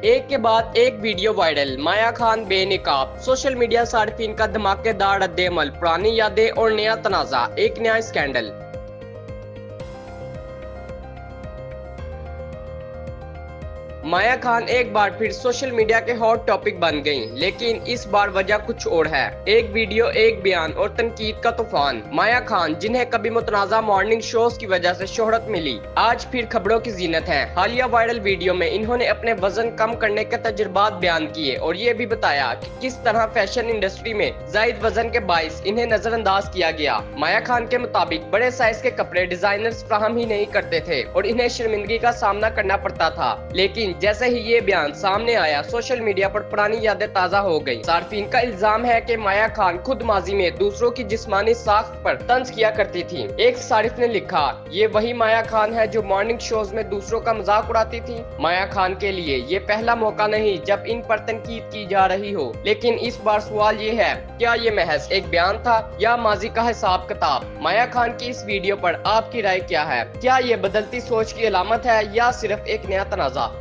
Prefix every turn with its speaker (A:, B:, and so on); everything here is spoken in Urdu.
A: ایک کے بعد ایک ویڈیو وائرل، مایا خان بے نقاب، سوشل میڈیا صارفین کا دھماکےدار رد عمل، پرانی یادیں اور نیا تنازع، ایک نیا اسکینڈل۔ مایا خان ایک بار پھر سوشل میڈیا کے ہاٹ ٹاپک بن گئیں، لیکن اس بار وجہ کچھ اور ہے۔ ایک ویڈیو، ایک بیان اور تنقید کا طوفان۔ مایا خان، جنہیں کبھی متنازع مارننگ شوز کی وجہ سے شہرت ملی، آج پھر خبروں کی زینت ہیں۔ حالیہ وائرل ویڈیو میں انہوں نے اپنے وزن کم کرنے کے تجربات بیان کیے اور یہ بھی بتایا کہ کس طرح فیشن انڈسٹری میں زائد وزن کے باعث انہیں نظر انداز کیا گیا۔ مایا خان کے مطابق بڑے سائز کے کپڑے ڈیزائنرز فراہم ہی نہیں کرتے تھے اور انہیں شرمندگی کا سامنا کرنا پڑتا تھا، لیکن جیسے ہی یہ بیان سامنے آیا، سوشل میڈیا پر پرانی یادیں تازہ ہو گئیں۔ صارفین کا الزام ہے کہ مایا خان خود ماضی میں دوسروں کی جسمانی ساخت پر طنز کیا کرتی تھی۔ ایک صارف نے لکھا، یہ وہی مایا خان ہے جو مارننگ شوز میں دوسروں کا مذاق اڑاتی تھی۔ مایا خان کے لیے یہ پہلا موقع نہیں جب ان پر تنقید کی جا رہی ہو، لیکن اس بار سوال یہ ہے، کیا یہ محض ایک بیان تھا یا ماضی کا حساب کتاب؟ مایا خان کی اس ویڈیو پر آپ کی رائے کیا ہے؟ کیا یہ بدلتی سوچ کی علامت ہے یا صرف ایک نیا تنازع؟